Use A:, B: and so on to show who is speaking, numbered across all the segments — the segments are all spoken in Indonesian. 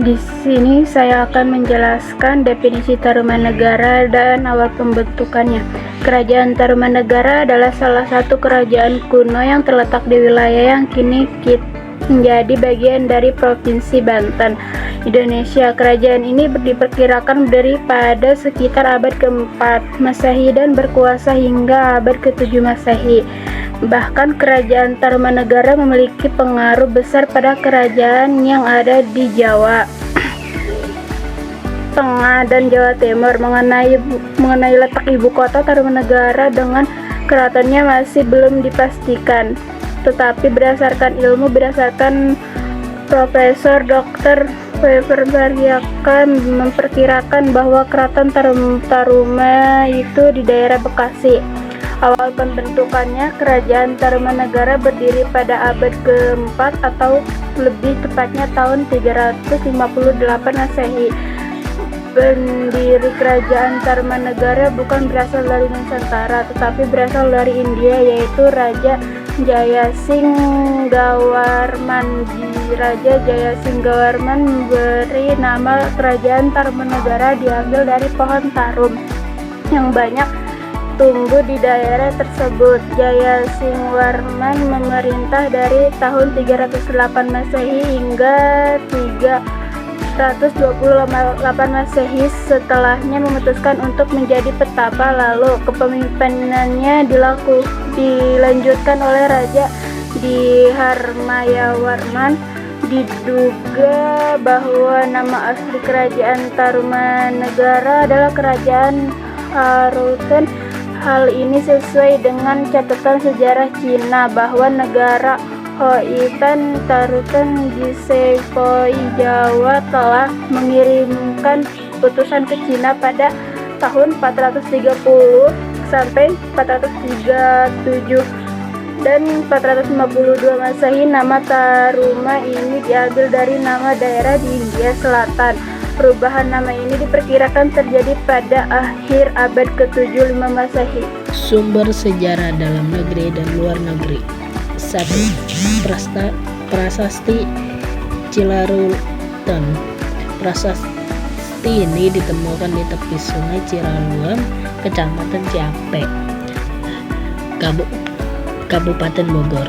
A: Di sini saya akan menjelaskan definisi Tarumanegara dan awal pembentukannya. Kerajaan Tarumanegara adalah salah satu kerajaan kuno yang terletak di wilayah yang kini menjadi bagian dari Provinsi Banten, Indonesia. Kerajaan ini diperkirakan berdiri pada sekitar abad ke-4 Masehi dan berkuasa hingga abad ke-7 Masehi. Bahkan kerajaan Tarumanegara memiliki pengaruh besar pada kerajaan yang ada di Jawa Tengah dan Jawa Timur. Mengenai letak ibu kota Tarumanegara dengan keratonnya masih belum dipastikan, tetapi berdasarkan Profesor Dr. Weber memperkirakan bahwa keraton Taruma itu di daerah Bekasi. Awal pembentukannya, kerajaan Tarumanegara berdiri pada abad ke-4 atau lebih tepatnya tahun 358 Masehi. Pendiri kerajaan Tarumanegara bukan berasal dari Nusantara, tetapi berasal dari India, yaitu Raja Jayasinghawarman. Raja Jayasinghawarman memberi nama kerajaan Tarumanegara diambil dari pohon tarum yang banyak tumbuh di daerah tersebut. Jayasinghawarman memerintah dari tahun 308 Masehi hingga 328 Masehi. Setelahnya memutuskan untuk menjadi petapa, lalu kepemimpinannya dilanjutkan oleh Raja Diharmayawarman. Diduga bahwa nama asli kerajaan Tarumanegara adalah Kerajaan Harutan. Hal ini sesuai dengan catatan sejarah Cina bahwa negara Hoitan Tarutan di Sepoi Jawa telah mengirimkan utusan ke Cina pada tahun 430 sampai 437 dan 452 Masehi. Nama Taruma ini diambil dari nama daerah di India Selatan. Perubahan nama ini diperkirakan terjadi pada akhir abad ke-7 Masehi.
B: Sumber sejarah dalam negeri dan luar negeri. 1. Prasasti Cilarutan. Prasasti ini ditemukan di tepi sungai Ciraluam, Kecamatan Ciape, Kabupaten Bogor.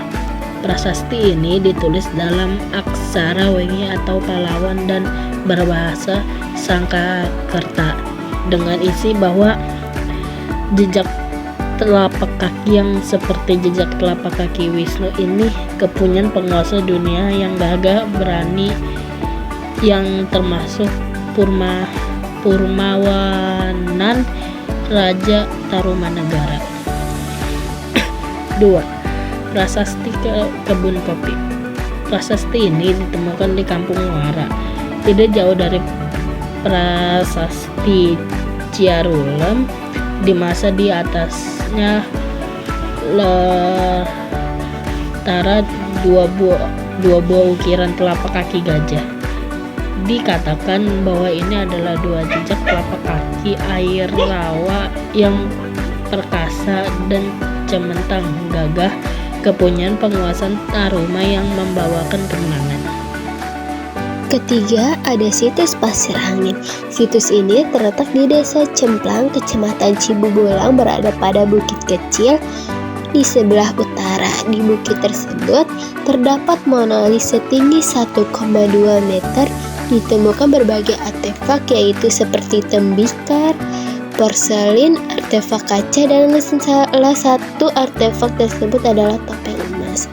B: Prasasti ini ditulis dalam aksara Wengi atau Pahlawan dan berbahasa Sangkakerta dengan isi bahwa jejak telapak kaki yang seperti jejak telapak kaki Wisnu ini kepunyaan penguasa dunia yang gagah berani yang termasuk Purmawanan Raja Tarumanegara. 2. Prasasti Kebun Kopi. Prasasti ini ditemukan di Kampung Muara, tidak jauh dari Prasasti Ciarulam. Di masa di atasnya letakkan dua buah ukiran telapak kaki gajah. Dikatakan bahwa ini adalah dua jejak telapak kaki air rawa yang perkasa dan cemerlang, gagah, kepunyaan penguasa Taruma yang membawakan kemenangan.
C: Ketiga, ada situs Pasir Angin. Situs ini terletak di Desa Cemplang, Kecamatan Cibubulang, berada pada bukit kecil di sebelah utara. Di bukit tersebut terdapat monolit setinggi 1,2 meter. Ditemukan berbagai artefak, yaitu seperti tembikar, porselin, artefak kaca, dan salah satu artefak tersebut adalah topeng emas.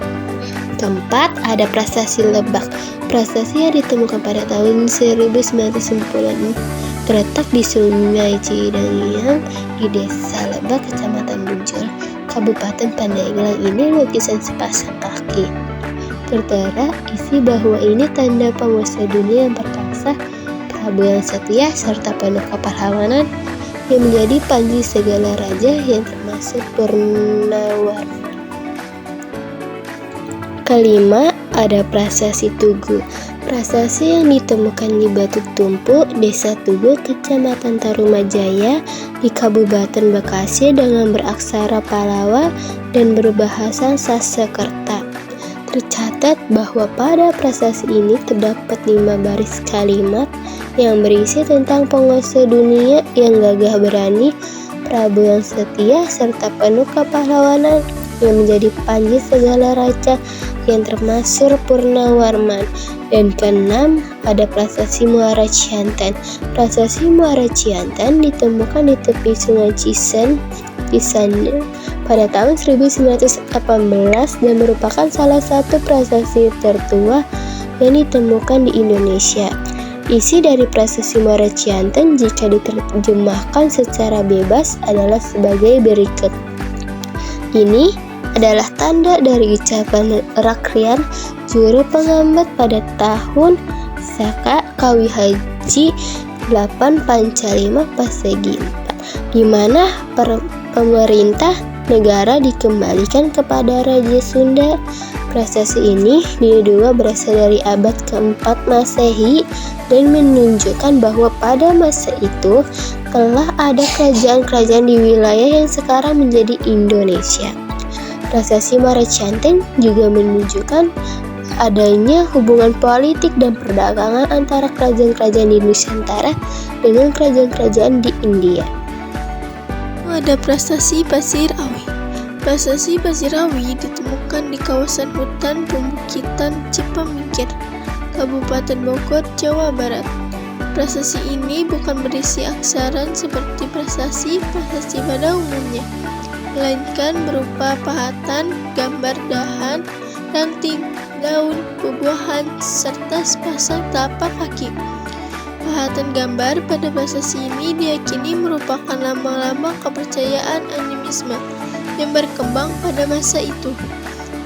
C: Keempat, ada Prasasti Lebak. Prasasti yang ditemukan pada tahun 1990 terletak di Sungai Cidangiang di Desa Lebak, Kecamatan Bujur, Kabupaten Pandeglang. Ini lukisan sepasang kaki. Tertera isi bahwa ini tanda penguasa dunia yang perkasa, Prabu yang setia, serta penuh kepahlawanan yang menjadi panji segala raja yang termasuk Purnawarman. Kelima, ada Prasasti Tugu. Prasasti yang ditemukan di Batu Tumpu, Desa Tugu, Kecamatan Tarumajaya, di Kabupaten Bekasi dengan beraksara Pallawa dan berbahasa Sanskerta. Tercatat bahwa pada prasasti ini terdapat 5 baris kalimat yang berisi tentang penguasa dunia yang gagah berani, Prabu yang setia, serta penuh kepahlawanan yang menjadi panji segala raja yang termasuk Purnawarman. Dan keenam, ada prasasti Muara Ciantan. Prasasti Muara Ciantan ditemukan di tepi sungai Cisanil pada tahun 1918 dan merupakan salah satu prasasti tertua yang ditemukan di Indonesia. Isi dari prasasti Muara Ciantan jika diterjemahkan secara bebas adalah sebagai berikut. Ini adalah tanda dari ucapan Rakrian juru pengambat pada tahun Saka Kawi Haji 8 Panca 5 Pasegi 4, di mana pemerintah negara dikembalikan kepada Raja Sunda. Prasasti ini diduga berasal dari abad keempat Masehi dan menunjukkan bahwa pada masa itu telah ada kerajaan-kerajaan di wilayah yang sekarang menjadi Indonesia. Prasasti Muara Ciantan juga menunjukkan adanya hubungan politik dan perdagangan antara kerajaan-kerajaan di Nusantara dengan kerajaan-kerajaan di India.
D: Ada prasasti Pasir Awi. Prasasti Pasir Awi ditemukan di kawasan hutan pembukitan Cipamingkir, Kabupaten Bogor, Jawa Barat. Prasasti ini bukan berisi aksaran seperti prasasti pada umumnya, melainkan berupa pahatan, gambar dahan, ranting, daun, buah-buahan, serta sepasang telapak kaki. Pahatan gambar pada prasasti ini diyakini merupakan lambang-lambang kepercayaan animisme yang berkembang pada masa itu.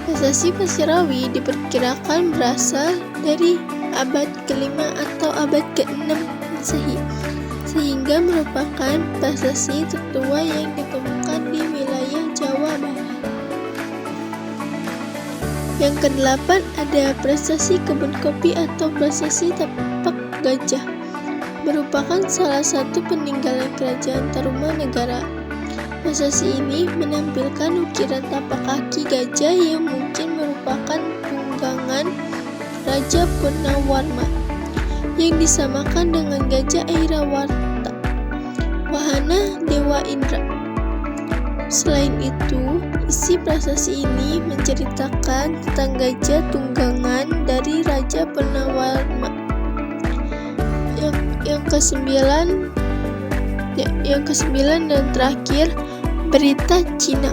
D: Prasasti Pasir Awi diperkirakan berasal dari abad ke-5 atau abad ke-6 Masehi, sehingga merupakan prasasti tertua yang ditemukan di wilayah Jawa Barat. Yang ke-8 ada prasasti kebun kopi atau prasasti tapak gajah, merupakan salah satu peninggalan kerajaan Tarumanegara. Prasasti ini menampilkan ukiran tapak kaki gajah yang mungkin merupakan tunggangan Raja Purnawarman yang disamakan dengan gajah Airawarta, wahana Dewa Indra. Selain itu, isi prasasti ini menceritakan tentang gajah tunggangan dari Raja Purnawarman. Yang kesembilan dan terakhir, berita Cina.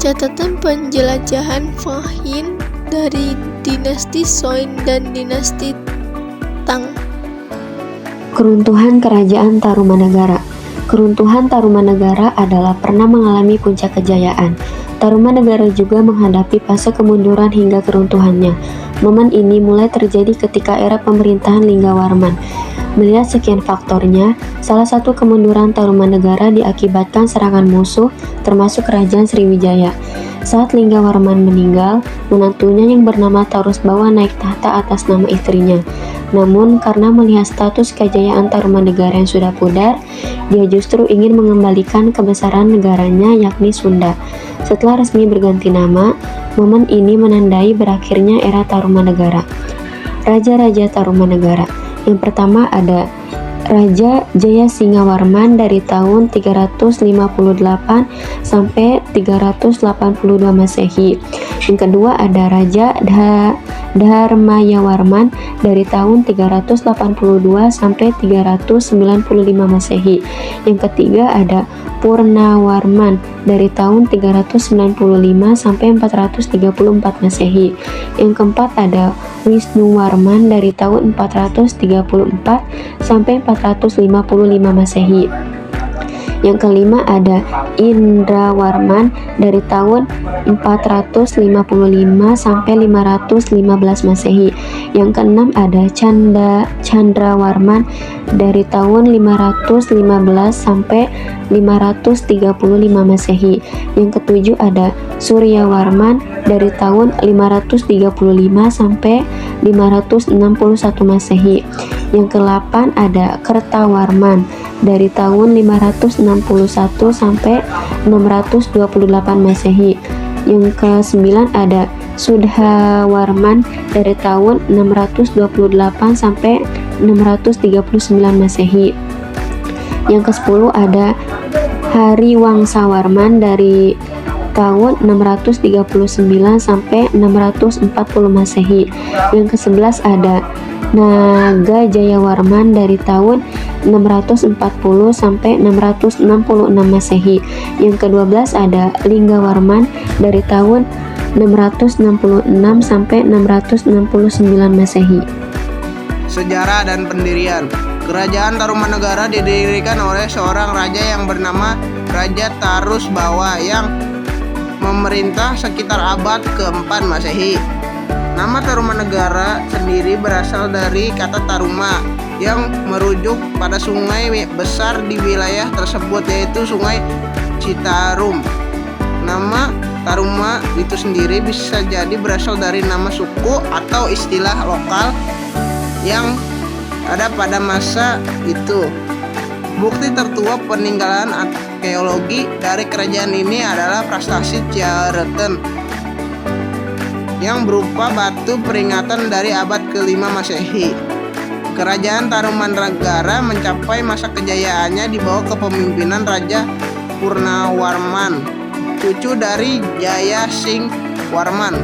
D: Catatan penjelajahan Fanghin dari dinasti Song dan dinasti Tang.
E: Keruntuhan Kerajaan Tarumanegara. Keruntuhan Tarumanegara adalah pernah mengalami puncak kejayaan. Tarumanegara juga menghadapi fase kemunduran hingga keruntuhannya. Momen ini mulai terjadi ketika era pemerintahan Linggawarman. Melihat sekian faktornya, salah satu kemunduran Tarumanegara diakibatkan serangan musuh, termasuk Kerajaan Sriwijaya. Saat Linggawarman meninggal, menantunya yang bernama Tarusbawa naik tahta atas nama istrinya. Namun, karena melihat status kejayaan Tarumanegara yang sudah pudar, dia justru ingin mengembalikan kebesaran negaranya, yakni Sunda. Setelah resmi berganti nama, momen ini menandai berakhirnya era Tarumanegara. Raja-raja Tarumanegara. Yang pertama ada Raja Jayasingawarman dari tahun 358 sampai 382 Masehi. Yang kedua ada Raja Dharmayawarman dari tahun 382 sampai 395 Masehi. Yang ketiga ada Purnawarman dari tahun 395 sampai 434 Masehi. Yang keempat ada Wisnuwarman dari tahun 434 sampai 455 Masehi. Yang kelima ada Indrawarman dari tahun 455 sampai 515 Masehi. Yang keenam ada Chandrawarman dari tahun 515 sampai 535 Masehi. Yang ketujuh ada Suryawarman dari tahun 535 sampai 561 Masehi. Yang ke-8 ada Kertawarman dari tahun 561 sampai 628 Masehi. Yang ke-9 ada Sudhawarman dari tahun 628 sampai 639 Masehi. Yang ke-10 ada Hariwangsawarman dari tahun 639 sampai 640 Masehi. Yang ke-11 ada Nagajayawarman dari tahun 640 sampai 666 Masehi. Yang ke-12 ada Linggawarman dari tahun 666 sampai 669 Masehi.
F: Sejarah dan pendirian. Kerajaan Tarumanegara didirikan oleh seorang raja yang bernama Raja Tarusbawa yang memerintah sekitar abad ke-4 Masehi. Nama Tarumanegara sendiri berasal dari kata Taruma yang merujuk pada sungai besar di wilayah tersebut, yaitu Sungai Citarum. Nama Taruma itu sendiri bisa jadi berasal dari nama suku atau istilah lokal yang ada pada masa itu. Bukti tertua peninggalan arkeologi dari kerajaan ini adalah prestasi Ciareten yang berupa batu peringatan dari abad ke-5 Masehi. Kerajaan Tarumanegara mencapai masa kejayaannya di bawah kepemimpinan Raja Purnawarman, cucu dari Jaya Singh Warman.